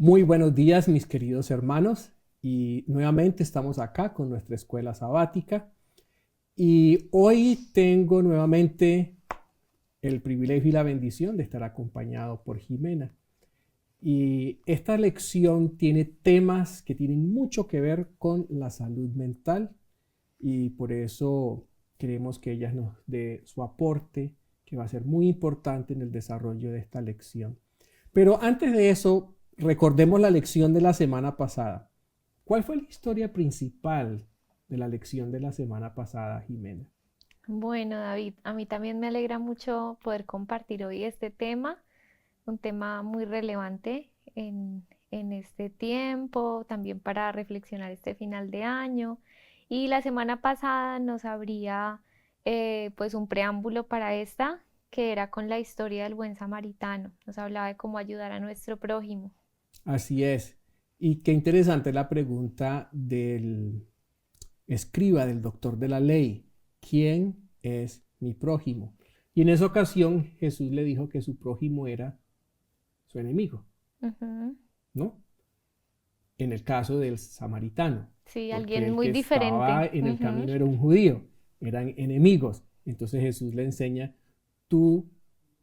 Muy buenos días, mis queridos hermanos, y nuevamente estamos acá con nuestra escuela sabática y hoy tengo nuevamente el privilegio y la bendición de estar acompañado por Jimena. Y esta lección tiene temas que tienen mucho que ver con la salud mental y por eso queremos que ella nos dé su aporte, que va a ser muy importante en el desarrollo de esta lección. Pero antes de eso, recordemos la lección de la semana pasada. ¿Cuál fue la historia principal de la lección de la semana pasada, Jimena? Bueno, David, a mí también me alegra mucho poder compartir hoy este tema, un tema muy relevante en este tiempo, también para reflexionar este final de año. Y la semana pasada nos abría pues un preámbulo para esta, que era con la historia del buen samaritano. Nos hablaba de cómo ayudar a nuestro prójimo. Así es. Y qué interesante la pregunta del escriba, del doctor de la ley. ¿Quién es mi prójimo? Y en esa ocasión Jesús le dijo que su prójimo era su enemigo, Ujú. ¿no? En el caso del samaritano, Sí, porque alguien el muy que diferente. estaba en el Ujú. camino era un judío, eran enemigos. Entonces Jesús le enseña, tu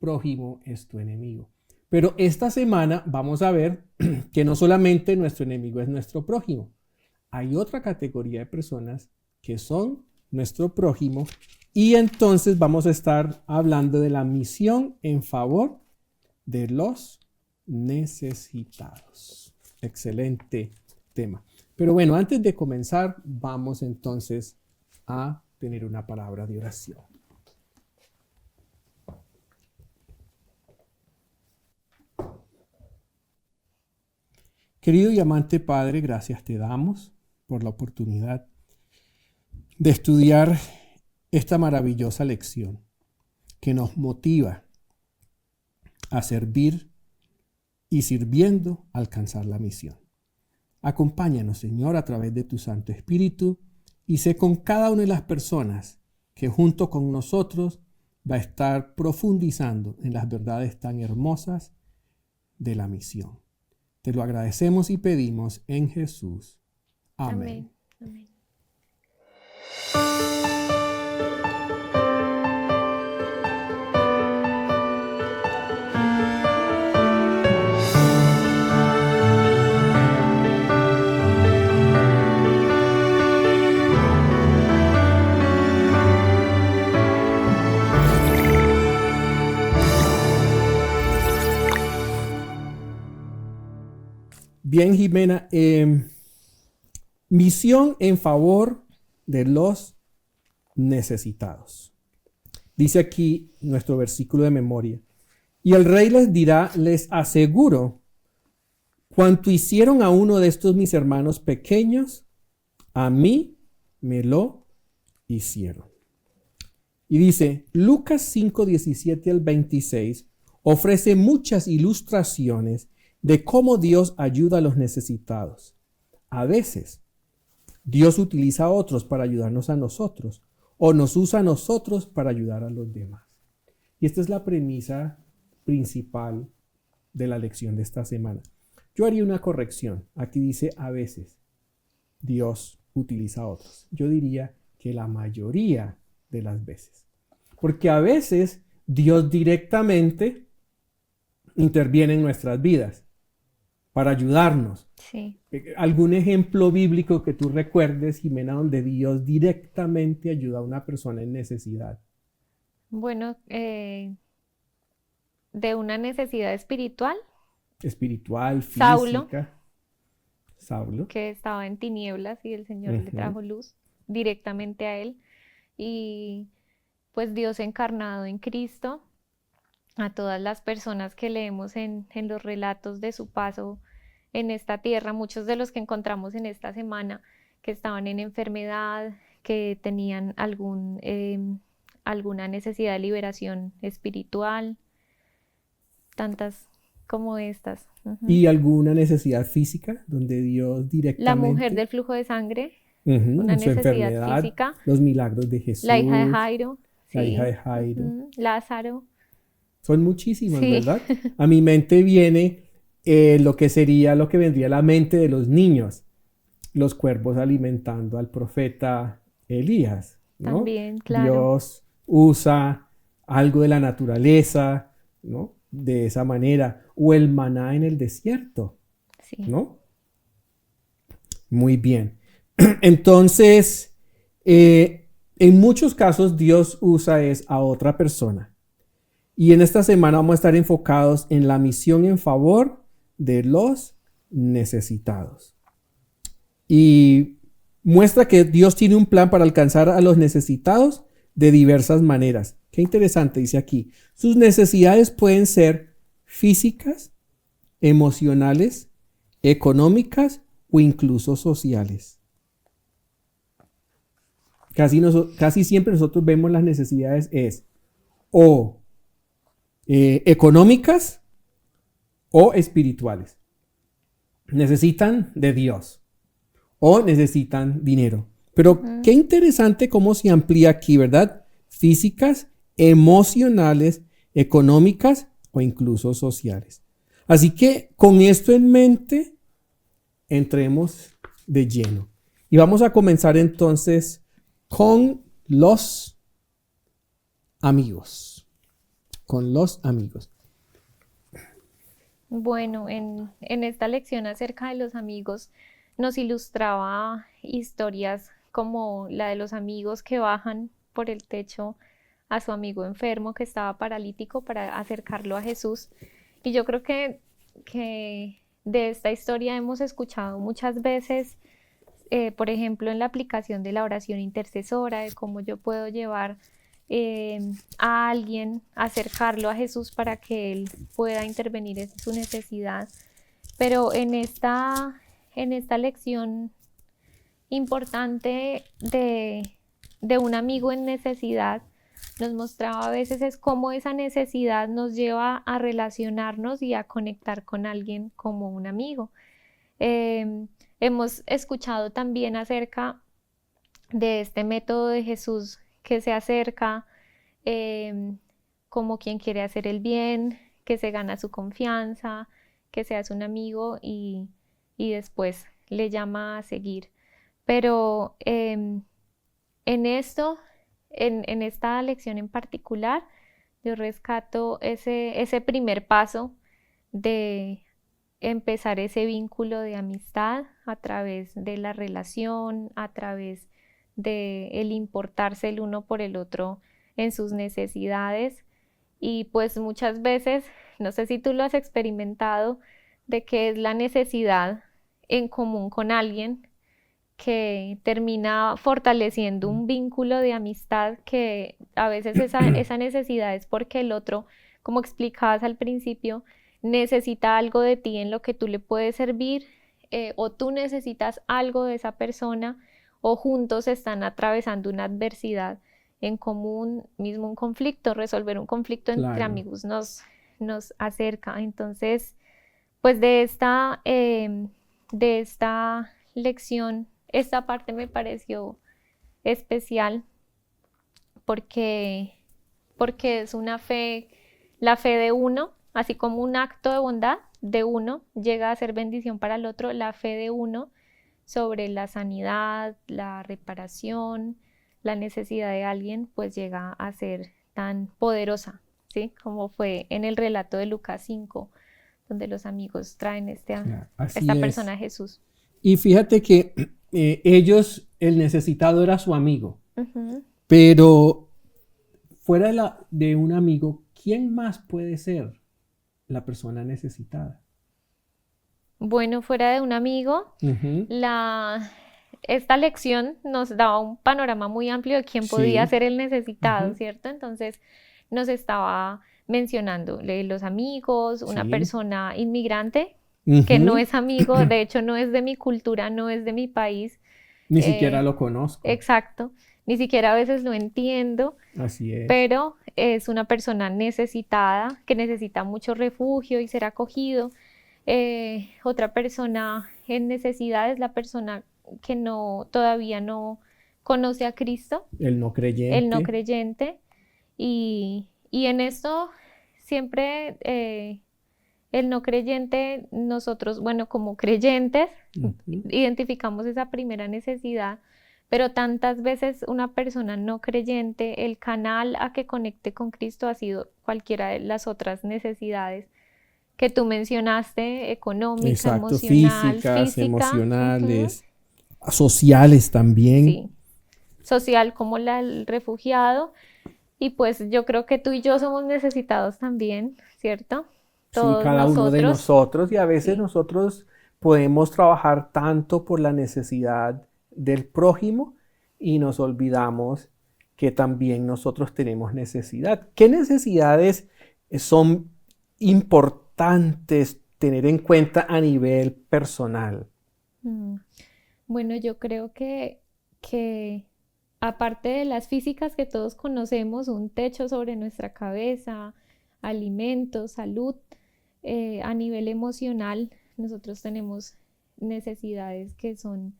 prójimo es tu enemigo. Pero esta semana vamos a ver que no solamente nuestro enemigo es nuestro prójimo, hay otra categoría de personas que son nuestro prójimo y entonces vamos a estar hablando de la misión en favor de los necesitados. Excelente tema. Pero bueno, antes de comenzar, vamos entonces a tener una palabra de oración. Querido y amante Padre, gracias te damos por la oportunidad de estudiar esta maravillosa lección que nos motiva a servir y sirviendo alcanzar la misión. Acompáñanos, Señor, a través de tu Santo Espíritu y sé con cada una de las personas que junto con nosotros va a estar profundizando en las verdades tan hermosas de la misión. Te lo agradecemos y pedimos en Jesús. Amén. Amén. Amén. Bien, Jimena, misión en favor de los necesitados. Dice aquí nuestro versículo de memoria. Y el rey les dirá, les aseguro, cuanto hicieron a uno de estos mis hermanos pequeños, a mí me lo hicieron. Y dice, Lucas 5, 17 al 26 ofrece muchas ilustraciones de cómo Dios ayuda a los necesitados. A veces, Dios utiliza a otros para ayudarnos a nosotros, o nos usa a nosotros para ayudar a los demás. Y esta es la premisa principal de la lección de esta semana. Yo haría una corrección. Aquí dice a veces Dios utiliza a otros. Yo diría que la mayoría de las veces. Porque a veces Dios directamente interviene en nuestras vidas para ayudarnos. Sí. ¿Algún ejemplo bíblico que tú recuerdes, Jimena, donde Dios directamente ayuda a una persona en necesidad? Bueno, de una necesidad espiritual, Espiritual, Saulo, física. Saulo. que estaba en tinieblas y el Señor le Ujú. trajo luz directamente a él, y pues Dios encarnado en Cristo, a todas las personas que leemos en los relatos de su paso en esta tierra, muchos de los que encontramos en esta semana que estaban en enfermedad, que tenían alguna necesidad de liberación espiritual, tantas como estas. Ujú. ¿Y alguna necesidad física donde Dios La mujer directamente, del flujo de sangre, una en su necesidad enfermedad, física. los milagros de La hija de Jesús, Jairo, la hija de sí. Jairo? Ujú. Lázaro, Son muchísimas, sí. ¿verdad? A mi mente viene lo que sería lo que vendría a la mente de los niños, los cuervos alimentando al profeta Elías, ¿no? También, claro. Dios usa algo de la naturaleza, ¿no? De esa manera, o el maná en el desierto, Sí. ¿no? Muy bien. Entonces, en muchos casos Dios usa es a otra persona. Y en esta semana vamos a estar enfocados en la misión en favor de los necesitados. Y muestra que Dios tiene un plan para alcanzar a los necesitados de diversas maneras. Qué interesante, dice aquí. Sus necesidades pueden ser físicas, emocionales, económicas o incluso sociales. Casi siempre nosotros vemos las necesidades es o económicas o espirituales. Necesitan de Dios o necesitan dinero. Pero qué interesante cómo se amplía aquí, ¿verdad? Físicas, emocionales, económicas o incluso sociales. Así que con esto en mente, entremos de lleno. Y vamos a comenzar entonces con los amigos. Con los amigos. Bueno, en esta lección acerca de los amigos nos ilustraba historias como la de los amigos que bajan por el techo a su amigo enfermo que estaba paralítico para acercarlo a Jesús. Y yo creo que de esta historia hemos escuchado muchas veces, por ejemplo, en la aplicación de la oración intercesora, de cómo yo puedo llevar a alguien, acercarlo a Jesús para que Él pueda intervenir en su necesidad. Pero en esta lección importante de un amigo en necesidad, nos mostraba a veces es cómo esa necesidad nos lleva a relacionarnos y a conectar con alguien como un amigo. Hemos escuchado también acerca de este método de Jesús que se acerca como quien quiere hacer el bien, que se gana su confianza, que se hace un amigo y después le llama a seguir. Pero en esto, en esta lección en particular, yo rescato ese primer paso de empezar ese vínculo de amistad a través de la relación, a través de el importarse el uno por el otro en sus necesidades. Y pues muchas veces, no sé si tú lo has experimentado, de que es la necesidad en común con alguien que termina fortaleciendo un vínculo de amistad que a veces esa necesidad es porque el otro, como explicabas al principio, necesita algo de ti en lo que tú le puedes servir, o tú necesitas algo de esa persona, o juntos están atravesando una adversidad en común, mismo un conflicto. Resolver un conflicto entre Claro. amigos nos acerca. Entonces, pues de esta lección, esta parte me pareció especial porque, porque es una fe, la fe de uno, así como un acto de bondad de uno llega a ser bendición para el otro, la fe de uno sobre la sanidad, la reparación, la necesidad de alguien, pues llega a ser tan poderosa, ¿sí? Como fue en el relato de Lucas 5, donde los amigos traen Claro, esta así persona es. a Jesús. Y fíjate que ellos, el necesitado era su amigo, Ujú. pero fuera de un amigo, ¿quién más puede ser la persona necesitada? Bueno, fuera de un amigo, Ujú. esta lección nos daba un panorama muy amplio de quién podía Sí. ser el necesitado, Ujú. ¿cierto? Entonces nos estaba mencionando los amigos, una Sí. persona inmigrante que no Ujú. es amigo, de hecho no es de mi cultura, no es de mi país, Ni siquiera eh, lo conozco. exacto, ni siquiera a veces lo entiendo, Así es. pero es una persona necesitada, que necesita mucho refugio y ser acogido. Otra persona en necesidad es la persona que todavía no conoce a Cristo, El no el no creyente. creyente. Y en esto siempre El no creyente, nosotros, bueno, como creyentes, Ujú. identificamos esa primera necesidad, pero tantas veces una persona no creyente, el canal a que conecte con Cristo ha sido cualquiera de las otras necesidades que tú mencionaste, económica, Exacto, emocional, físicas, física, ujú, emocionales, sociales también. sí, social como la del refugiado. Y pues yo creo que tú y yo somos necesitados también, ¿cierto? Sí, Todos cada uno de nosotros, nosotros y a veces sí. nosotros podemos trabajar tanto por la necesidad del prójimo y nos olvidamos que también nosotros tenemos necesidad. ¿Qué necesidades son importantes tener en cuenta a nivel personal? Mm. Bueno, yo creo que aparte de las físicas que todos conocemos, un techo sobre nuestra cabeza, alimentos, salud, a nivel emocional, nosotros tenemos necesidades que son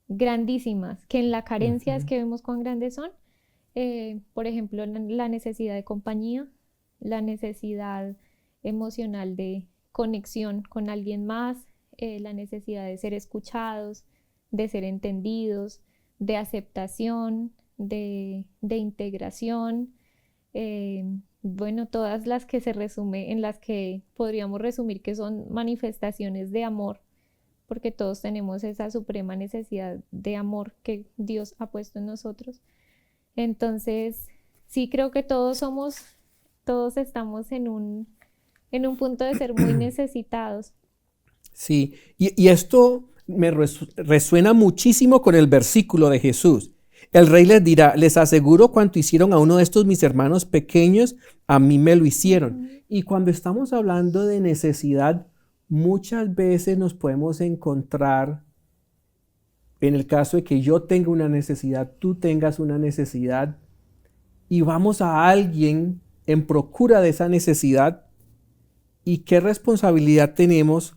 grandísimas, que en la carencia es Ujú. que vemos cuán grandes son. Por ejemplo, la necesidad de compañía, la necesidad emocional de conexión con alguien más, la necesidad de ser escuchados, de ser entendidos, de aceptación, de integración. Bueno, todas las que se resume, en las que podríamos resumir que son manifestaciones de amor, porque todos tenemos esa suprema necesidad de amor que Dios ha puesto en nosotros. Entonces, sí creo que todos estamos en un punto de ser muy necesitados. Sí, y esto me resuena muchísimo con el versículo de Jesús. El rey les dirá, les aseguro cuanto hicieron a uno de estos mis hermanos pequeños, a mí me lo hicieron. Ujú. Y cuando estamos hablando de necesidad, muchas veces nos podemos encontrar, en el caso de que yo tenga una necesidad, tú tengas una necesidad, y vamos a alguien en procura de esa necesidad, y qué responsabilidad tenemos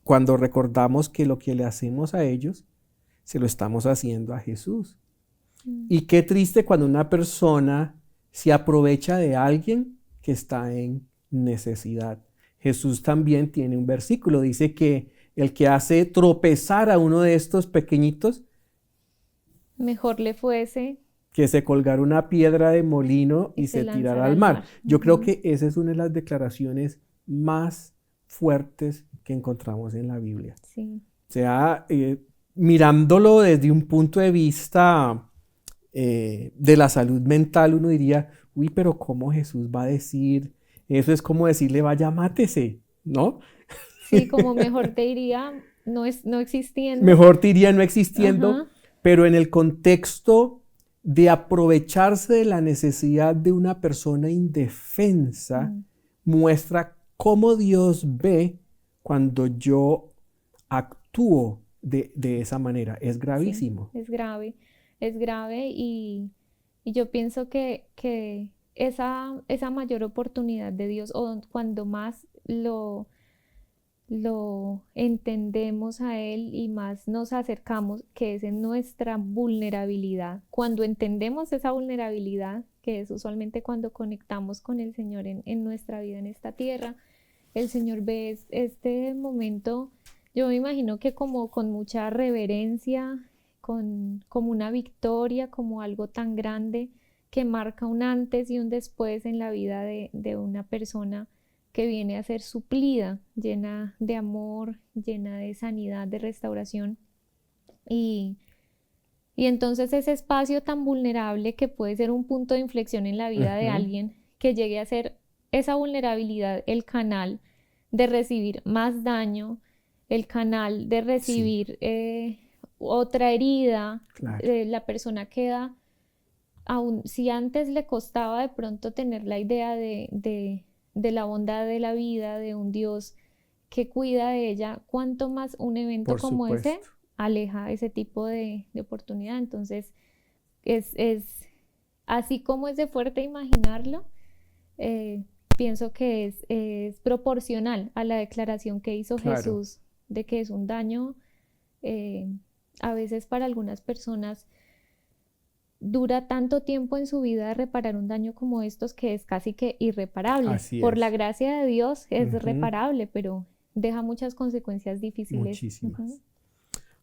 cuando recordamos que lo que le hacemos a ellos, se lo estamos haciendo a Jesús. Mm. Y qué triste cuando una persona se aprovecha de alguien que está en necesidad. Jesús también tiene un versículo, dice que el que hace tropezar a uno de estos pequeñitos, Mejor le fuese que se colgara una piedra de molino y y se se tirara lanzara al al mar. mar. Yo creo Ujú. que esa es una de las declaraciones más fuertes que encontramos en la Biblia. Sí, O sea, mirándolo desde un punto de vista de la salud mental, uno diría, uy, pero ¿cómo Jesús va a decir? Eso es como decirle, vaya, mátese, ¿no? sí, como mejor te diría, no existiendo. Mejor te iría no existiendo, Ajá. pero en el contexto de aprovecharse de la necesidad de una persona indefensa, Mm. muestra cómo Dios ve cuando yo actúo de esa manera. Es Sí, gravísimo. es grave y yo pienso que esa mayor oportunidad de Dios, o cuando más lo entendemos a Él y más nos acercamos, que es en nuestra vulnerabilidad. Cuando entendemos esa vulnerabilidad, que es usualmente cuando conectamos con el Señor en nuestra vida en esta tierra, el Señor ve este momento, yo me imagino que como con mucha reverencia, como una victoria, como algo tan grande que marca un antes y un después en la vida de una persona que viene a ser suplida, llena de amor, llena de sanidad, de restauración. Y, y entonces ese espacio tan vulnerable que puede ser un punto de inflexión en la vida de Ujú. alguien, que llegue a ser esa vulnerabilidad el canal de recibir más daño, el canal de Sí, recibir otra herida, claro, la persona queda, aun si antes le costaba de pronto tener la idea de la bondad de la vida, de un Dios que cuida de ella, cuánto más un evento por como ese supuesto. aleja ese tipo de oportunidad. Entonces, es así como es de fuerte imaginarlo, eh, pienso que es proporcional a la declaración que hizo Claro, Jesús de que es un daño, eh, a veces para algunas personas dura tanto tiempo en su vida de reparar un daño como estos que es casi que irreparable. Así Por la es. gracia de Dios es Ujú. reparable, pero deja muchas consecuencias difíciles. Muchísimas.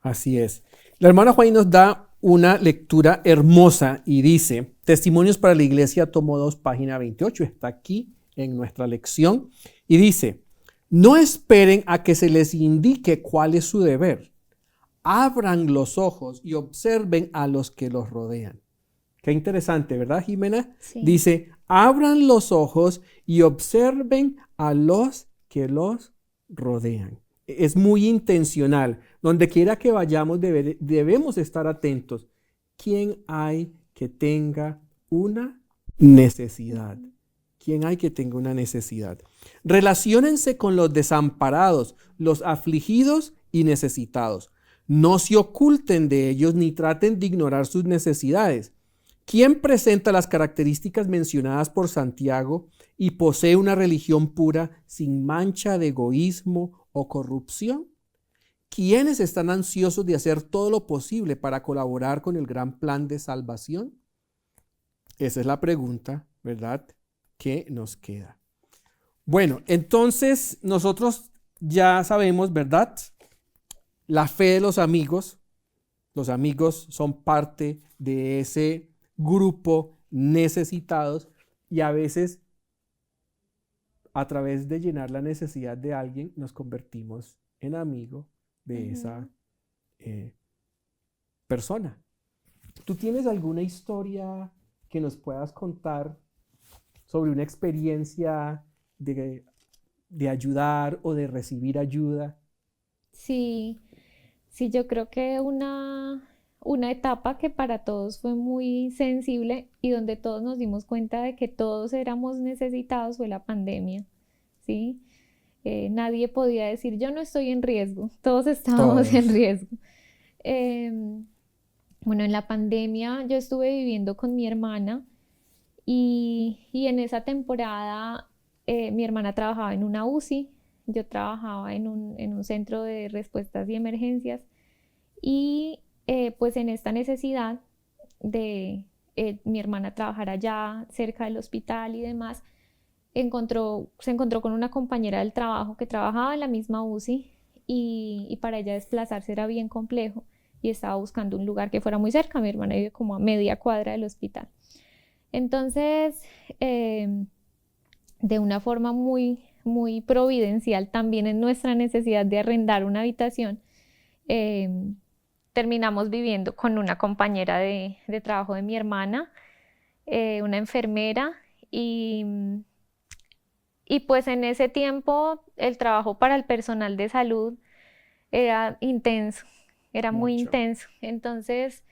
Así es. La hermana Juan nos da una lectura hermosa y dice, Testimonios para la Iglesia, tomo 2, página 28, está aquí en nuestra lección, y dice, no esperen a que se les indique cuál es su deber. Abran los ojos y observen a los que los rodean. Qué interesante, ¿verdad, Jimena? Sí. Dice, abran los ojos y observen a los que los rodean. Es muy intencional. Donde quiera que vayamos debemos estar atentos. ¿Quién hay que tenga una necesidad? ¿Quién hay que tenga una necesidad? Relaciónense con los desamparados, los afligidos y necesitados. No se oculten de ellos ni traten de ignorar sus necesidades. ¿Quién presenta las características mencionadas por Santiago y posee una religión pura sin mancha de egoísmo o corrupción? ¿Quiénes están ansiosos de hacer todo lo posible para colaborar con el gran plan de salvación? Esa es la pregunta, ¿verdad?, que nos queda. Bueno, entonces nosotros ya sabemos, ¿verdad?, la fe de los amigos. Los amigos son parte de ese grupo necesitados y a veces a través de llenar la necesidad de alguien nos convertimos en amigo de esa persona. ¿Tú tienes alguna historia que nos puedas contar sobre una experiencia de ayudar o de recibir ayuda? Sí, yo creo que una etapa que para todos fue muy sensible y donde todos nos dimos cuenta de que todos éramos necesitados fue la pandemia, ¿sí? Nadie podía decir, yo no estoy en riesgo, todos estábamos en riesgo. Bueno, en la pandemia yo estuve viviendo con mi hermana y en esa temporada mi hermana trabajaba en una UCI, yo trabajaba en un centro de respuestas y emergencias y pues en esta necesidad de mi hermana trabajar allá cerca del hospital y demás, se encontró con una compañera del trabajo que trabajaba en la misma UCI y para ella desplazarse era bien complejo y estaba buscando un lugar que fuera muy cerca. Mi hermana vive como a media cuadra del hospital. Entonces, de una forma muy, muy providencial, también en nuestra necesidad de arrendar una habitación, terminamos viviendo con una compañera de trabajo de mi hermana, una enfermera, y pues en ese tiempo el trabajo para el personal de salud era intenso, era muy Mucho. intenso. Entonces,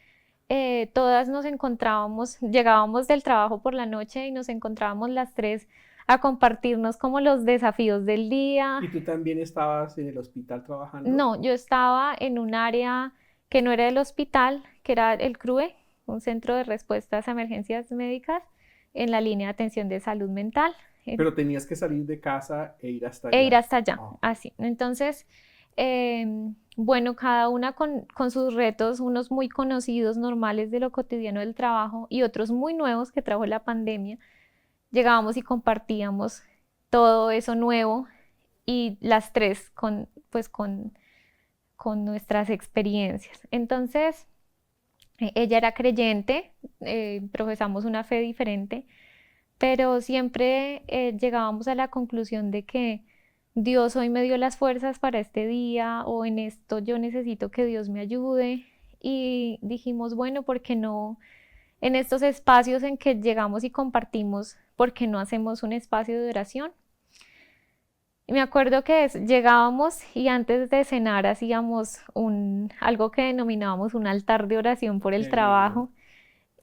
todas nos encontrábamos, llegábamos del trabajo por la noche y nos encontrábamos las tres a compartirnos como los desafíos del día. ¿Y tú también estabas en el hospital trabajando? No, yo estaba en un área que no era del hospital, que era el CRUE, un centro de respuestas a emergencias médicas, en la línea de atención de salud mental. Pero tenías que salir de casa e ir hasta allá. E ir hasta allá, Oh. así. Entonces, bueno, cada una con sus retos, unos muy conocidos, normales de lo cotidiano del trabajo y otros muy nuevos que trajo la pandemia. Llegábamos y compartíamos todo eso nuevo y las tres con nuestras experiencias. Entonces, ella era creyente, profesamos una fe diferente, pero siempre llegábamos a la conclusión de que Dios hoy me dio las fuerzas para este día o en esto yo necesito que Dios me ayude. Y dijimos, bueno, ¿por qué no en estos espacios en que llegamos y compartimos, por qué no hacemos un espacio de oración? Y me acuerdo que llegábamos y antes de cenar hacíamos algo que denominábamos un altar de oración por el trabajo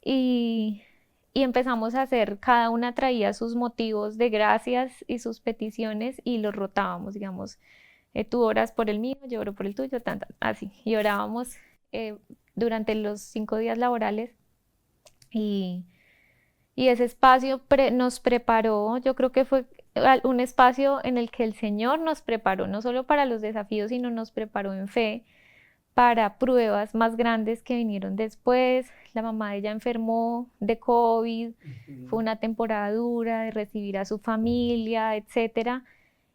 y empezamos a hacer, cada una traía sus motivos de gracias y sus peticiones y los rotábamos, digamos, tú oras por el mío, yo oro por el tuyo, así, y orábamos durante los 5 días laborales y ese espacio nos preparó, yo creo que fue un espacio en el que el Señor nos preparó, no solo para los desafíos, sino nos preparó en fe, para pruebas más grandes que vinieron después. La mamá de ella enfermó de COVID, fue una temporada dura de recibir a su familia, etcétera,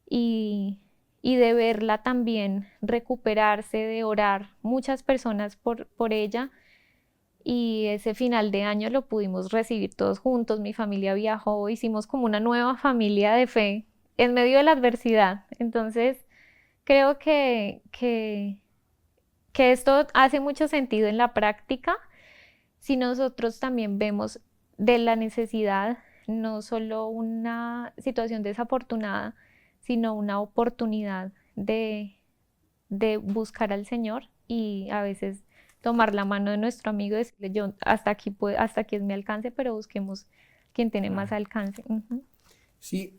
y de verla también recuperarse, de orar muchas personas por ella. Y ese final de año lo pudimos recibir todos juntos, mi familia viajó, hicimos como una nueva familia de fe en medio de la adversidad. Entonces, creo que esto hace mucho sentido en la práctica si nosotros también vemos de la necesidad no solo una situación desafortunada, sino una oportunidad de buscar al Señor y a veces tomar la mano de nuestro amigo y decirle, yo hasta aquí es mi alcance, pero busquemos quien tiene más alcance. Ujú. Sí,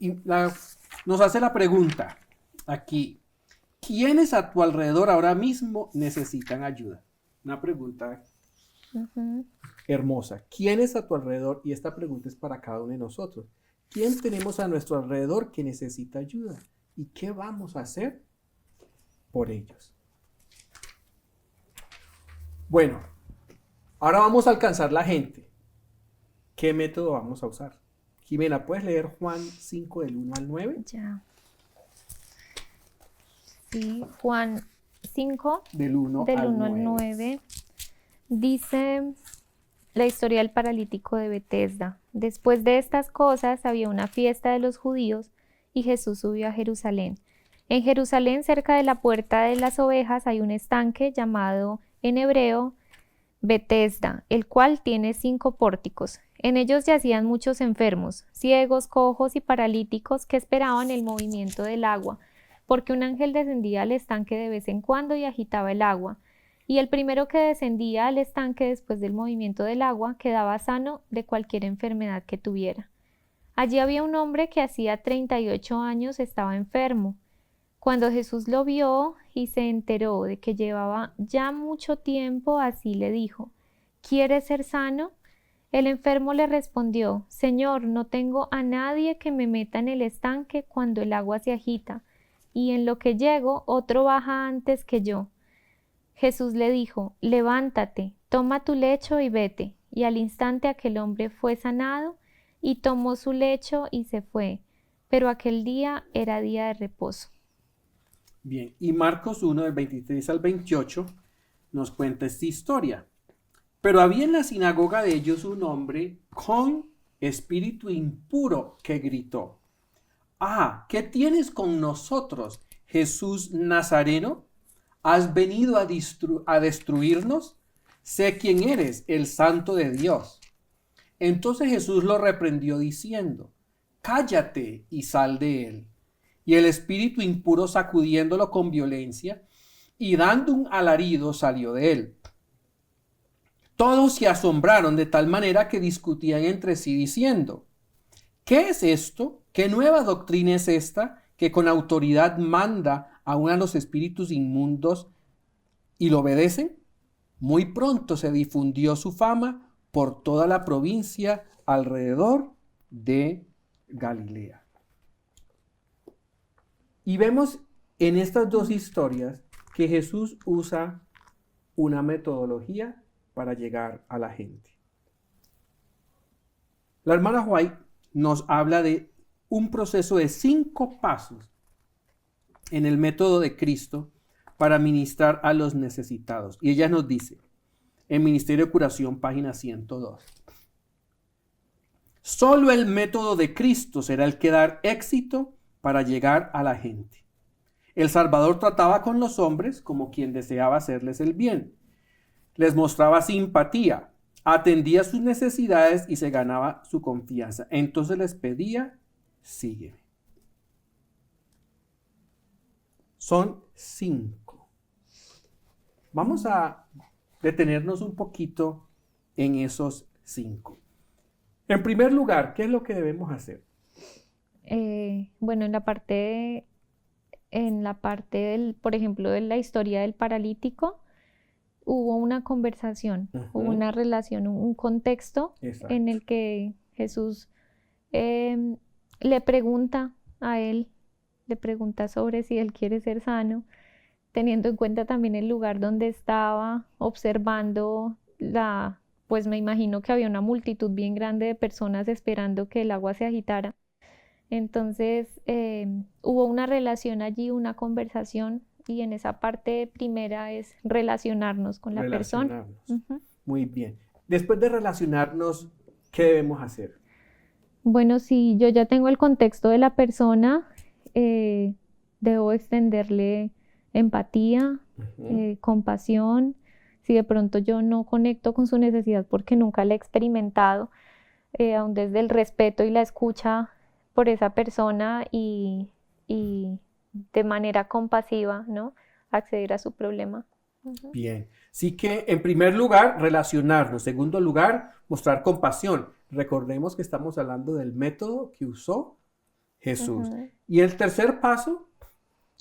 nos hace la pregunta aquí, ¿quiénes a tu alrededor ahora mismo necesitan ayuda? Una pregunta Ujú. hermosa. ¿Quiénes a tu alrededor? Y esta pregunta es para cada uno de nosotros. ¿Quién tenemos a nuestro alrededor que necesita ayuda? ¿Y qué vamos a hacer por ellos? Bueno, ahora vamos a alcanzar la gente. ¿Qué método vamos a usar? Jimena, ¿puedes leer Juan 5 del 1 al 9? Ya. Sí, Juan 5, Del 1 del al 1 al 9. 9, dice la historia del paralítico de Betesda. Después de estas cosas había una fiesta de los judíos y Jesús subió a Jerusalén. En Jerusalén, cerca de la puerta de las ovejas, hay un estanque llamado en hebreo Betesda, el cual tiene 5 pórticos. En ellos yacían muchos enfermos, ciegos, cojos y paralíticos que esperaban el movimiento del agua, porque un ángel descendía al estanque de vez en cuando y agitaba el agua. Y el primero que descendía al estanque después del movimiento del agua quedaba sano de cualquier enfermedad que tuviera. Allí había un hombre que hacía 38 años estaba enfermo. Cuando Jesús lo vio y se enteró de que llevaba ya mucho tiempo así, le dijo, ¿quieres ser sano? El enfermo le respondió, Señor, no tengo a nadie que me meta en el estanque cuando el agua se agita, y en lo que llego otro baja antes que yo. Jesús le dijo, levántate, toma tu lecho y vete. Y al instante aquel hombre fue sanado y tomó su lecho y se fue. Pero aquel día era día de reposo. Bien, y Marcos 1 del 23 al 28 nos cuenta esta historia. Pero había en la sinagoga de ellos un hombre con espíritu impuro que gritó, ¿qué tienes con nosotros, Jesús Nazareno? ¿Has venido a destruirnos? Sé quién eres, el Santo de Dios. Entonces Jesús lo reprendió diciendo, cállate y sal de él. Y el espíritu impuro, sacudiéndolo con violencia y dando un alarido, salió de él. Todos se asombraron de tal manera que discutían entre sí diciendo, ¿qué es esto? ¿Qué nueva doctrina es esta que con autoridad manda aún a los espíritus inmundos y lo obedecen? Muy pronto se difundió su fama por toda la provincia alrededor de Galilea. Y vemos en estas dos historias que Jesús usa una metodología para llegar a la gente. La hermana White nos habla de un proceso de 5 pasos en el método de Cristo para ministrar a los necesitados. Y ella nos dice, en Ministerio de Curación, página 102. Solo el método de Cristo será el que da éxito para llegar a la gente. El Salvador trataba con los hombres como quien deseaba hacerles el bien. Les mostraba simpatía, atendía sus necesidades y se ganaba su confianza. Entonces les pedía, sígueme. Son 5. Vamos a detenernos un poquito en esos 5. En primer lugar, ¿qué es lo que debemos hacer? Bueno, en la parte del, por ejemplo, de la historia del paralítico, hubo una conversación, hubo una relación, un contexto Exacto. en el que Jesús le pregunta a él, le pregunta sobre si él quiere ser sano, teniendo en cuenta también el lugar donde estaba, observando pues me imagino que había una multitud bien grande de personas esperando que el agua se agitara. Entonces hubo una relación allí, una conversación, y en esa parte primera es relacionarnos con la persona. Relacionarnos. Ujú. Muy bien. Después de relacionarnos, ¿qué debemos hacer? Bueno, si yo ya tengo el contexto de la persona, eh, debo extenderle empatía, Ujú. compasión. Si de pronto yo no conecto con su necesidad porque nunca la he experimentado, aún desde el respeto y la escucha por esa persona y de manera compasiva, ¿no? Acceder a su problema. Ujú. Bien. Sí que, en primer lugar, relacionarnos. Segundo lugar, mostrar compasión. Recordemos que estamos hablando del método que usó Jesús. Ujú. Y el tercer paso,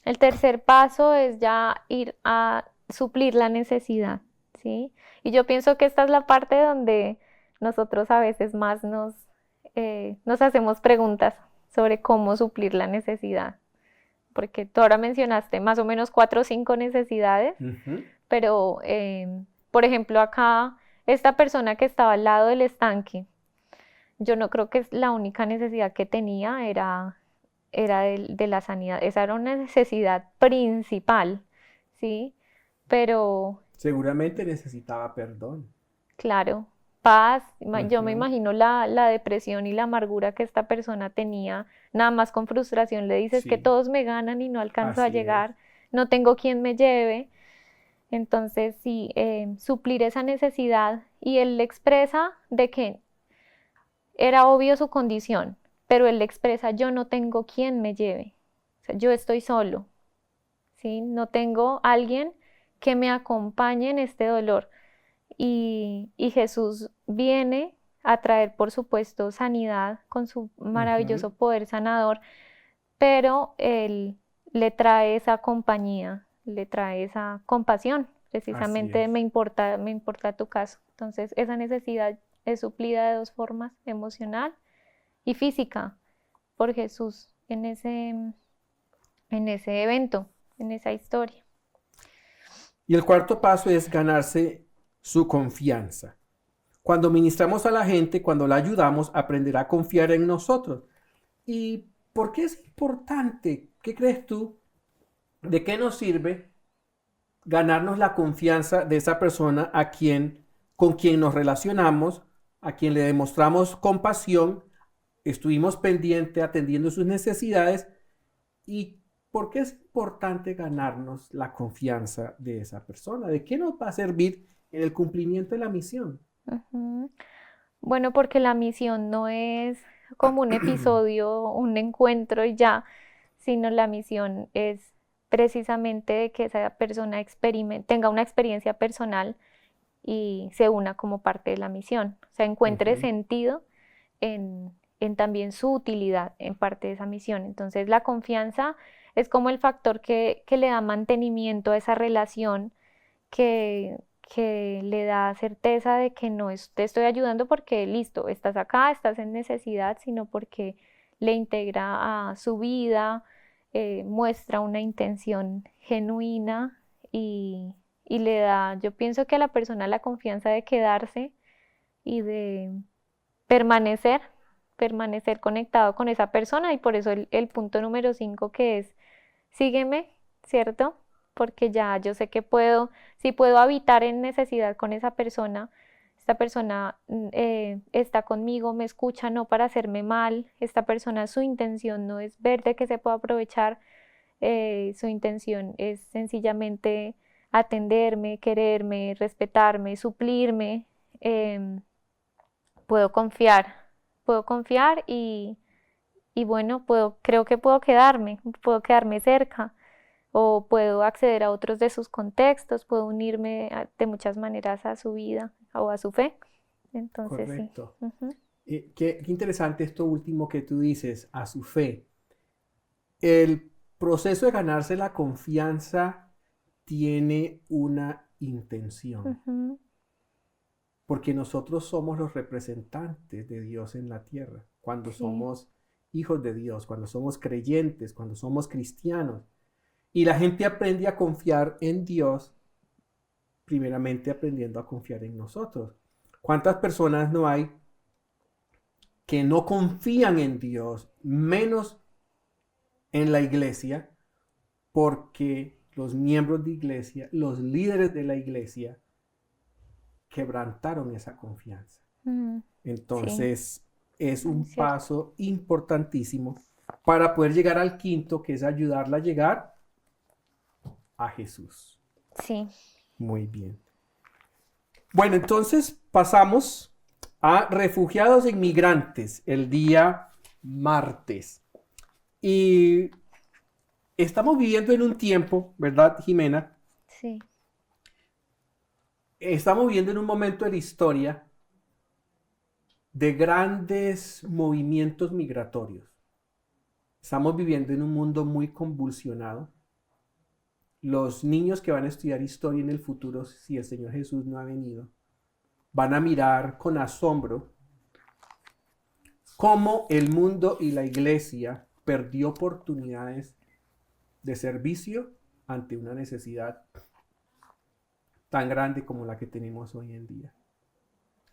El tercer paso es ya ir a suplir la necesidad, ¿sí? Y yo pienso que esta es la parte donde nosotros a veces más nos hacemos preguntas sobre cómo suplir la necesidad, porque tú ahora mencionaste más o menos 4 o 5 necesidades, ujú, pero por ejemplo acá, esta persona que estaba al lado del estanque, yo no creo que es la única necesidad que tenía era de la sanidad. Esa era una necesidad principal, ¿sí? Pero, seguramente necesitaba perdón. claro, paz. Yo me Ujú. imagino la depresión y la amargura que esta persona tenía. Nada más con frustración le dices que Sí, todos me ganan y no alcanzo a así es. llegar, no tengo quien me lleve. Entonces, sí, suplir esa necesidad. Y él le expresa de que era obvio su condición, pero él le expresa, yo no tengo quien me lleve. O sea, yo estoy solo. ¿Sí? No tengo alguien que me acompañe en este dolor. Y Jesús viene a traer, por supuesto, sanidad con su Ujú. maravilloso poder sanador, pero Él le trae esa compañía, le trae esa compasión, Así precisamente es. me importa tu caso. Entonces, esa necesidad es suplida de dos formas, emocional y física, por Jesús en ese evento, en esa historia. Y el cuarto paso es ganarse su confianza. Cuando ministramos a la gente, cuando la ayudamos, aprenderá a confiar en nosotros. ¿Y por qué es importante? ¿Qué crees tú? ¿De qué nos sirve ganarnos la confianza de esa persona con quien nos relacionamos, a quien le demostramos compasión, estuvimos pendientes atendiendo sus necesidades? ¿Y por qué es importante ganarnos la confianza de esa persona? ¿De qué nos va a servir en el cumplimiento de la misión? Ujú. Bueno, porque la misión no es como un episodio, un encuentro y ya, sino la misión es precisamente de que esa persona tenga una experiencia personal y se una como parte de la misión. O sea, encuentre Ujú. sentido en también su utilidad en parte de esa misión. Entonces, la confianza es como el factor que le da mantenimiento a esa relación que, que le da certeza de que no te estoy ayudando porque listo, estás acá, estás en necesidad, sino porque le integra a su vida, muestra una intención genuina y le da, yo pienso que a la persona la confianza de quedarse y de permanecer, permanecer conectado con esa persona y por eso el punto número 5 que es sígueme, ¿cierto? Porque ya yo sé que si puedo habitar en necesidad con esa persona, esta persona está conmigo, me escucha no para hacerme mal, esta persona su intención no es ver de qué se puede aprovechar, su intención es sencillamente atenderme, quererme, respetarme, suplirme. em, puedo confiar y bueno, creo que puedo quedarme cerca o puedo acceder a otros de sus contextos, puedo unirme de muchas maneras a su vida o a su fe. Entonces sí. Correcto. Ujú. Qué interesante esto último que tú dices, a su fe. El proceso de ganarse la confianza tiene una intención, Ujú. porque nosotros somos los representantes de Dios en la tierra, cuando Sí. somos hijos de Dios, cuando somos creyentes, cuando somos cristianos. Y la gente aprende a confiar en Dios, primeramente aprendiendo a confiar en nosotros. ¿Cuántas personas no hay que no confían en Dios, menos en la iglesia, porque los miembros de iglesia, los líderes de la iglesia, quebrantaron esa confianza? Sí, Entonces, es muy un cierto. paso importantísimo para poder llegar al quinto, que es ayudarla a llegar a Jesús. Sí, Muy bien. Bueno, entonces pasamos a refugiados e inmigrantes el día martes. Y estamos viviendo en un tiempo, ¿verdad, Jimena? sí. Estamos viviendo en un momento de la historia de grandes movimientos migratorios. Estamos viviendo en un mundo muy convulsionado. Los niños que van a estudiar historia en el futuro, si el Señor Jesús no ha venido, van a mirar con asombro cómo el mundo y la iglesia perdió oportunidades de servicio ante una necesidad tan grande como la que tenemos hoy en día.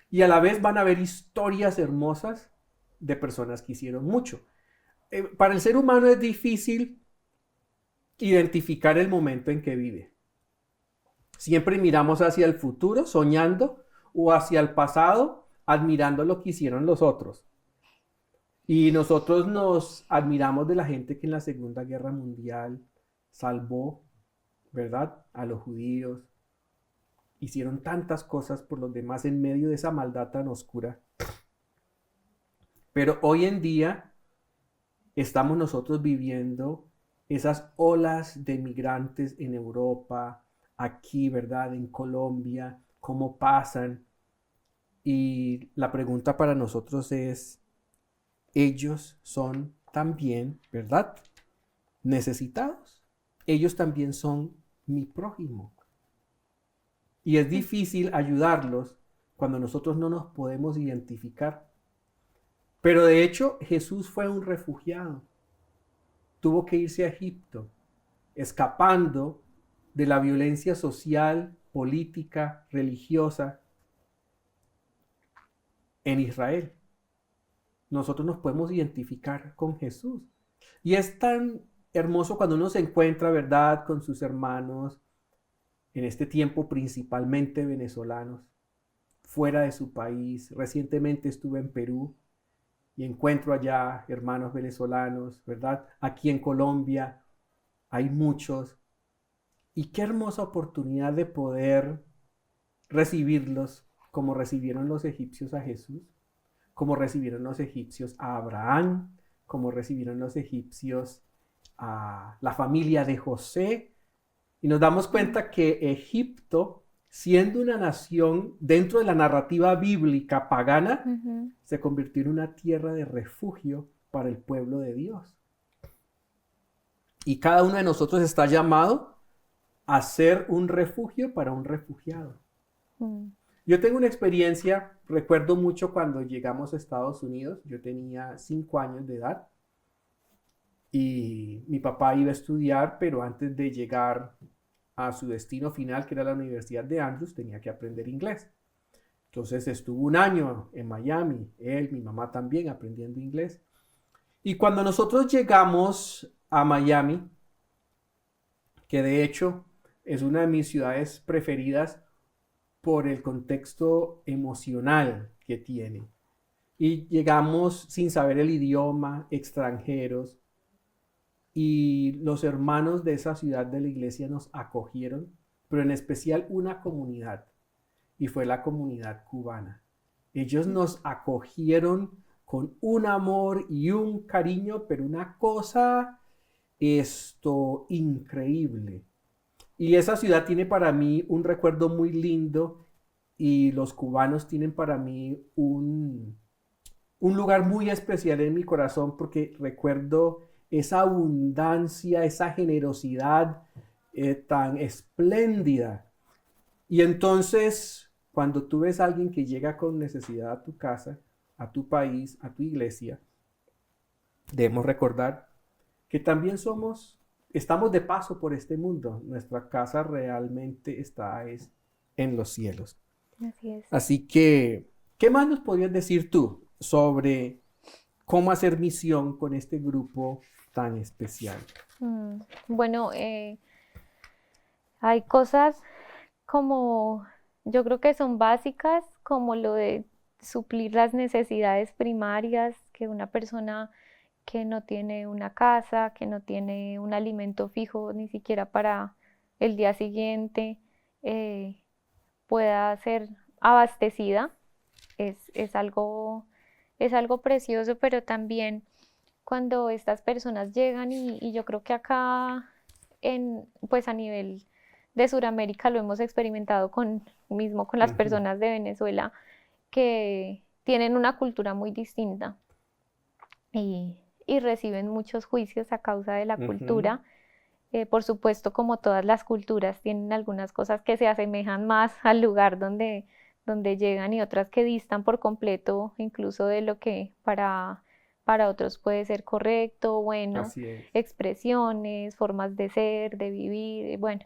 Y a la vez van a ver historias hermosas de personas que hicieron mucho. Para el ser humano es difícil identificar el momento en que vive. Siempre miramos hacia el futuro soñando o hacia el pasado admirando lo que hicieron los otros. Y nosotros nos admiramos de la gente que en la Segunda Guerra Mundial salvó, ¿verdad?, a los judíos. Hicieron tantas cosas por los demás en medio de esa maldad tan oscura. Pero hoy en día estamos nosotros viviendo esas olas de migrantes en Europa, aquí, ¿verdad?, en Colombia, cómo pasan. Y la pregunta para nosotros es, ellos son también, ¿verdad?, necesitados. Ellos también son mi prójimo. Y es difícil ayudarlos cuando nosotros no nos podemos identificar. Pero de hecho, Jesús fue un refugiado. Tuvo que irse a Egipto, escapando de la violencia social, política, religiosa en Israel. Nosotros nos podemos identificar con Jesús. Y es tan hermoso cuando uno se encuentra, ¿verdad?, con sus hermanos, en este tiempo principalmente venezolanos, fuera de su país. Recientemente estuve en Perú y encuentro allá hermanos venezolanos, ¿verdad? Aquí en Colombia hay muchos. Y qué hermosa oportunidad de poder recibirlos como recibieron los egipcios a Jesús, como recibieron los egipcios a Abraham, como recibieron los egipcios a la familia de José. Y nos damos Mm. cuenta que Egipto, siendo una nación dentro de la narrativa bíblica pagana, Ujú. se convirtió en una tierra de refugio para el pueblo de Dios. Y cada uno de nosotros está llamado a ser un refugio para un refugiado. Mm. Yo tengo una experiencia, recuerdo mucho cuando llegamos a Estados Unidos, yo tenía 5 años de edad y mi papá iba a estudiar, pero antes de llegar a su destino final, que era la Universidad de Andrews, tenía que aprender inglés. Entonces estuvo un año en Miami, él, mi mamá también, aprendiendo inglés. Y cuando nosotros llegamos a Miami, que de hecho es una de mis ciudades preferidas por el contexto emocional que tiene. Y llegamos sin saber el idioma, extranjeros, y los hermanos de esa ciudad de la iglesia nos acogieron, pero en especial una comunidad, y fue la comunidad cubana. Ellos nos acogieron con un amor y un cariño, pero una cosa increíble. Y esa ciudad tiene para mí un recuerdo muy lindo y los cubanos tienen para mí un lugar muy especial en mi corazón porque recuerdo esa abundancia, esa generosidad tan espléndida. Y entonces, cuando tú ves a alguien que llega con necesidad a tu casa, a tu país, a tu iglesia, debemos recordar que también somos estamos de paso por este mundo. Nuestra casa realmente está en los cielos. Así es. Así que, ¿qué más nos podrías decir tú sobre cómo hacer misión con este grupo tan especial? Bueno, hay cosas como yo creo que son básicas, como lo de suplir las necesidades primarias que una persona que no tiene una casa, que no tiene un alimento fijo ni siquiera para el día siguiente, eh, pueda ser abastecida. Es algo precioso, pero también cuando estas personas llegan y yo creo que acá pues a nivel de Sudamérica lo hemos experimentado mismo con las Ujú. personas de Venezuela que tienen una cultura muy distinta y reciben muchos juicios a causa de la Ujú. cultura. Por supuesto, como todas las culturas, tienen algunas cosas que se asemejan más al lugar donde llegan y otras que distan por completo, incluso de lo que para otros puede ser correcto, bueno, Así es. expresiones, formas de ser, de vivir, bueno.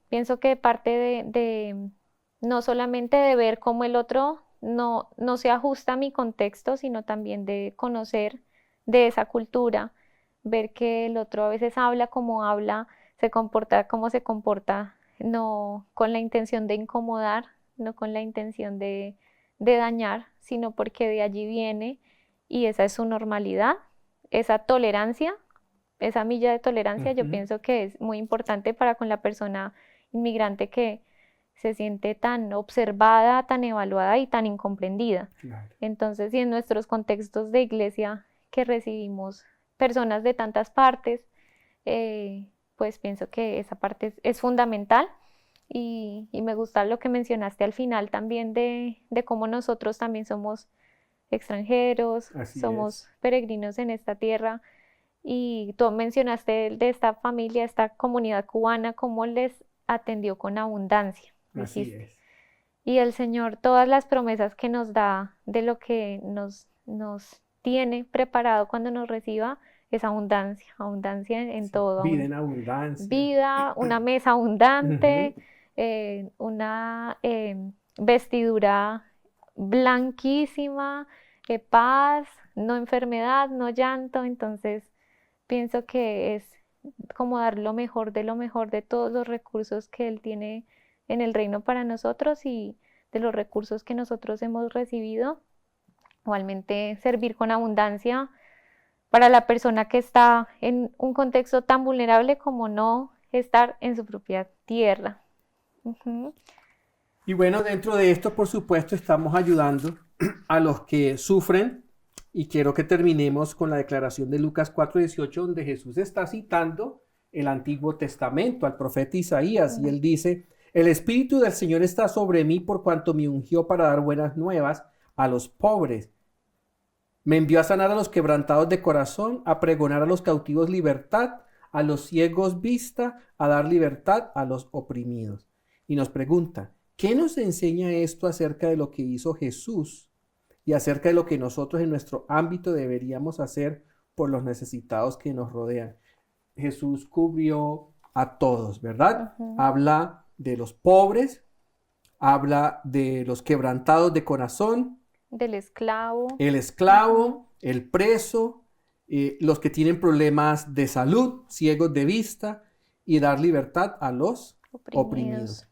Pienso que parte de no solamente de ver cómo el otro no se ajusta a mi contexto, sino también de conocer de esa cultura, ver que el otro a veces habla como habla, se comporta como se comporta, no con la intención de incomodar, no con la intención de dañar, sino porque de allí viene y esa es su normalidad, esa tolerancia, esa milla de tolerancia, yo Ujú. pienso que es muy importante para con la persona inmigrante que se siente tan observada, tan evaluada y tan incomprendida. Claro. Entonces, y en nuestros contextos de iglesia que recibimos personas de tantas partes, pues pienso que esa parte es fundamental y me gusta lo que mencionaste al final también de cómo nosotros también somos extranjeros, Así es. somos peregrinos en esta tierra y tú mencionaste de esta familia, esta comunidad cubana, cómo les atendió con abundancia, Así dijiste. es. Y el Señor, todas las promesas que nos da de lo que nos tiene preparado cuando nos reciba, es abundancia, abundancia en Sí. todo, Vida en abundancia. vida, una mesa Ujú. abundante, una vestidura blanquísima, paz, no enfermedad, no llanto. Entonces, pienso que es como dar lo mejor de todos los recursos que Él tiene en el reino para nosotros y de los recursos que nosotros hemos recibido. Igualmente, servir con abundancia para la persona que está en un contexto tan vulnerable como no estar en su propia tierra. Ujú. Y bueno, dentro de esto, por supuesto, estamos ayudando a los que sufren. Y quiero que terminemos con la declaración de Lucas 4:18, donde Jesús está citando el Antiguo Testamento al profeta Isaías. Y él dice, el Espíritu del Señor está sobre mí por cuanto me ungió para dar buenas nuevas a los pobres. Me envió a sanar a los quebrantados de corazón, a pregonar a los cautivos libertad, a los ciegos vista, a dar libertad a los oprimidos. Y nos pregunta, ¿qué nos enseña esto acerca de lo que hizo Jesús y acerca de lo que nosotros en nuestro ámbito deberíamos hacer por los necesitados que nos rodean? Jesús cubrió a todos, ¿verdad? Ujú. Habla de los pobres, habla de los quebrantados de corazón, Del esclavo. el Ujú. esclavo, el preso, los que tienen problemas de salud, ciegos de vista, y dar libertad a los oprimidos. Oprimidos.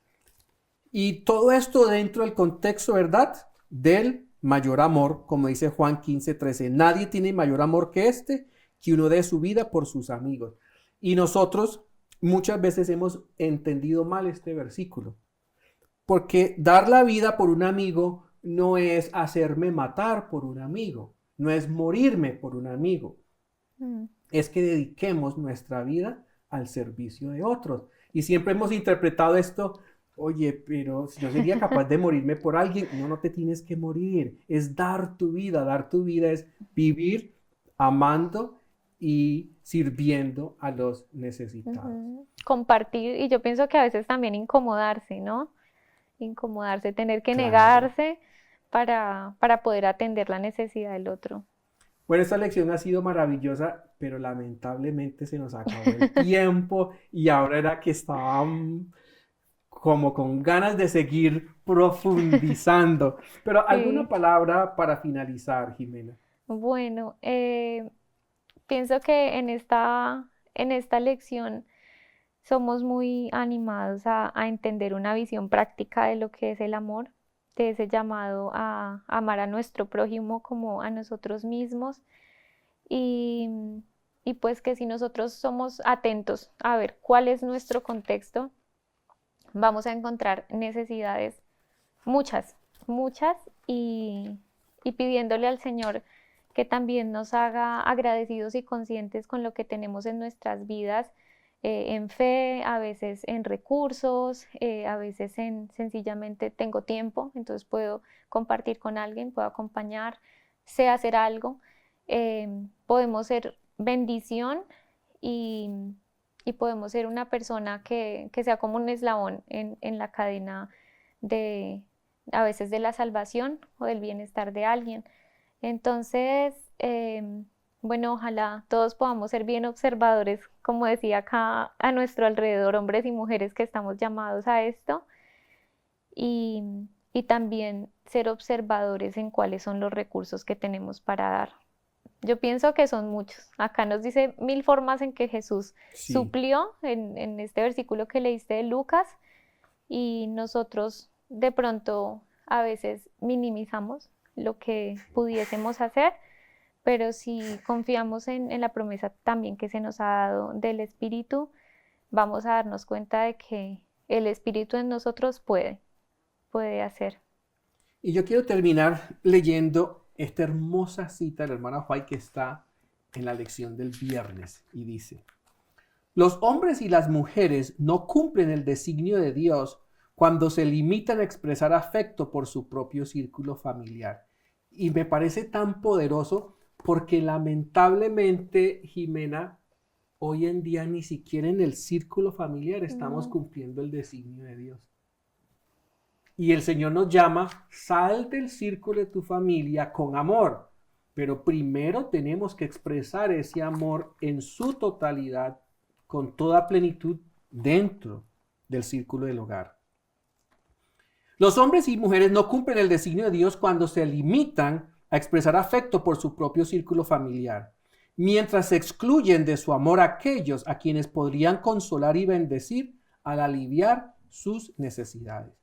Y todo esto dentro del contexto, ¿verdad? Del mayor amor, como dice Juan 15:13. Nadie tiene mayor amor que este, que uno dé su vida por sus amigos. Y nosotros muchas veces hemos entendido mal este versículo. Porque dar la vida por un amigo no es hacerme matar por un amigo, no es morirme por un amigo, Mm. es que dediquemos nuestra vida al servicio de otros. Y siempre hemos interpretado esto, oye, pero si yo sería capaz de morirme por alguien, no, no te tienes que morir, es dar tu vida es vivir amando y sirviendo a los necesitados. Ujú. Compartir, y yo pienso que a veces también incomodarse, ¿no? Incomodarse, tener que Claro. negarse para poder atender la necesidad del otro. Bueno, esta lección ha sido maravillosa, pero lamentablemente se nos acabó el tiempo y ahora era que estaba como con ganas de seguir profundizando. Pero alguna Sí, palabra para finalizar, Jimena. bueno, pienso que en esta lección somos muy animados a entender una visión práctica de lo que es el amor, de ese llamado a amar a nuestro prójimo como a nosotros mismos y, y pues que si nosotros somos atentos a ver cuál es nuestro contexto, vamos a encontrar necesidades muchas, muchas y pidiéndole al Señor que también nos haga agradecidos y conscientes con lo que tenemos en nuestras vidas, en fe, a veces en recursos, a veces en sencillamente tengo tiempo, entonces puedo compartir con alguien, puedo acompañar, sé hacer algo, podemos ser bendición y, y podemos ser una persona que sea como un eslabón en la cadena de a veces de la salvación o del bienestar de alguien. Entonces, bueno, ojalá todos podamos ser bien observadores, como decía acá a nuestro alrededor, hombres y mujeres que estamos llamados a esto, y, y también ser observadores en cuáles son los recursos que tenemos para dar. Yo pienso que son muchos. Acá nos dice 1000 formas en que Jesús Sí. suplió en este versículo que leíste de Lucas y nosotros de pronto a veces minimizamos lo que pudiésemos hacer, pero si confiamos en la promesa también que se nos ha dado del Espíritu, vamos a darnos cuenta de que el Espíritu en nosotros puede hacer. Y yo quiero terminar leyendo esta hermosa cita de la hermana White que está en la lección del viernes y dice, los hombres y las mujeres no cumplen el designio de Dios cuando se limitan a expresar afecto por su propio círculo familiar. Y me parece tan poderoso porque lamentablemente, Jimena, hoy en día ni siquiera en el círculo familiar estamos No, cumpliendo el designio de Dios. Y el Señor nos llama, sal del círculo de tu familia con amor. Pero primero tenemos que expresar ese amor en su totalidad, con toda plenitud, dentro del círculo del hogar. Los hombres y mujeres no cumplen el designio de Dios cuando se limitan a expresar afecto por su propio círculo familiar, mientras se excluyen de su amor a aquellos a quienes podrían consolar y bendecir al aliviar sus necesidades.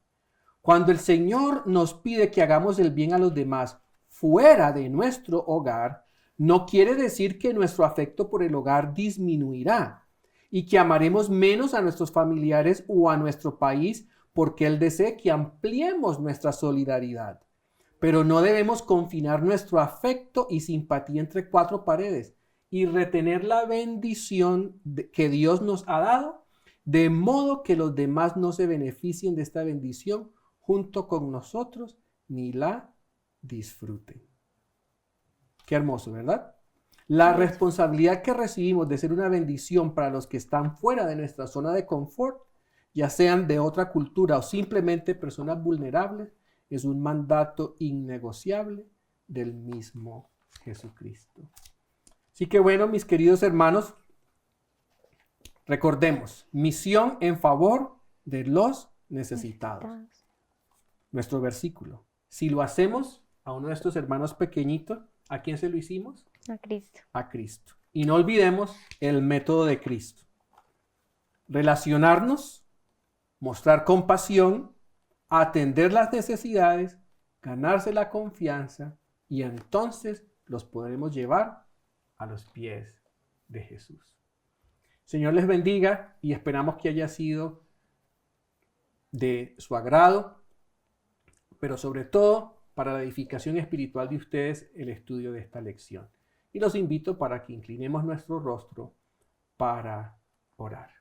Cuando el Señor nos pide que hagamos el bien a los demás fuera de nuestro hogar, no quiere decir que nuestro afecto por el hogar disminuirá y que amaremos menos a nuestros familiares o a nuestro país porque Él desea que ampliemos nuestra solidaridad. Pero no debemos confinar nuestro afecto y simpatía entre cuatro paredes y retener la bendición que Dios nos ha dado, de modo que los demás no se beneficien de esta bendición junto con nosotros ni la disfruten. Qué hermoso, ¿verdad? qué La bello. responsabilidad que recibimos de ser una bendición para los que están fuera de nuestra zona de confort, ya sean de otra cultura o simplemente personas vulnerables, es un mandato innegociable del mismo Jesucristo. Así que bueno, mis queridos hermanos, recordemos, misión en favor de los necesitados. Necesitados Nuestro versículo. Si lo hacemos a uno de estos hermanos pequeñitos, ¿a quién se lo hicimos? a Cristo. A Cristo. Y no olvidemos el método de Cristo. Relacionarnos, mostrar compasión, atender las necesidades, ganarse la confianza y entonces los podremos llevar a los pies de Jesús. Señor les bendiga y esperamos que haya sido de su agrado, pero sobre todo para la edificación espiritual de ustedes el estudio de esta lección. Y los invito para que inclinemos nuestro rostro para orar.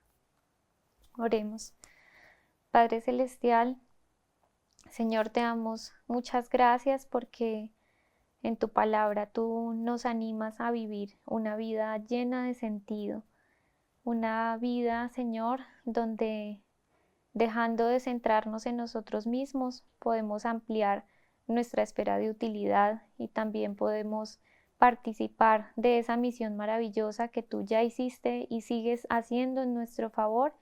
Oremos. Padre Celestial, Señor, te damos muchas gracias porque en tu palabra tú nos animas a vivir una vida llena de sentido, una vida, Señor, donde dejando de centrarnos en nosotros mismos, podemos ampliar nuestra esfera de utilidad y también podemos participar de esa misión maravillosa que tú ya hiciste y sigues haciendo en nuestro favor,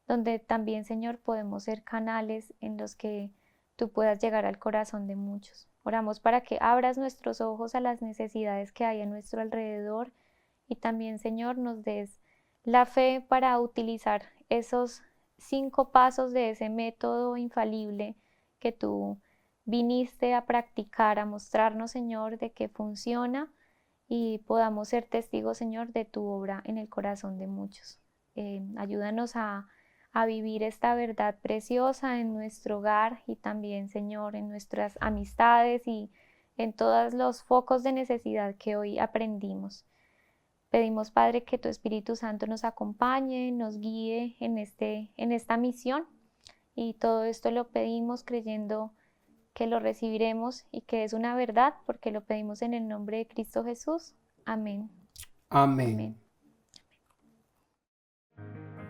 donde también, Señor, podemos ser canales en los que tú puedas llegar al corazón de muchos. Oramos para que abras nuestros ojos a las necesidades que hay a nuestro alrededor y también, Señor, nos des la fe para utilizar esos 5 pasos de ese método infalible que tú viniste a practicar, a mostrarnos, Señor, de que funciona y podamos ser testigos, Señor, de tu obra en el corazón de muchos. Ayúdanos a vivir esta verdad preciosa en nuestro hogar y también, Señor, en nuestras amistades y en todos los focos de necesidad que hoy aprendimos. Pedimos, Padre, que tu Espíritu Santo nos acompañe, nos guíe en esta misión y todo esto lo pedimos creyendo que lo recibiremos y que es una verdad porque lo pedimos en el nombre de Cristo Jesús. Amén. Amén. Amén.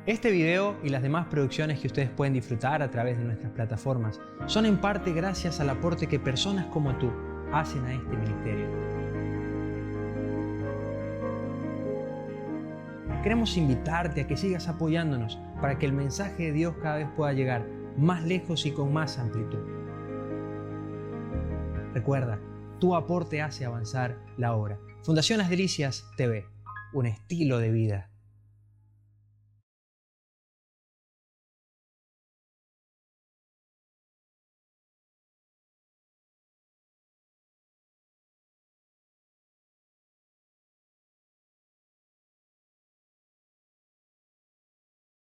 Este video y las demás producciones que ustedes pueden disfrutar a través de nuestras plataformas son en parte gracias al aporte que personas como tú hacen a este ministerio. Queremos invitarte a que sigas apoyándonos para que el mensaje de Dios cada vez pueda llegar más lejos y con más amplitud. Recuerda, tu aporte hace avanzar la obra. Fundación Las Delicias TV, un estilo de vida.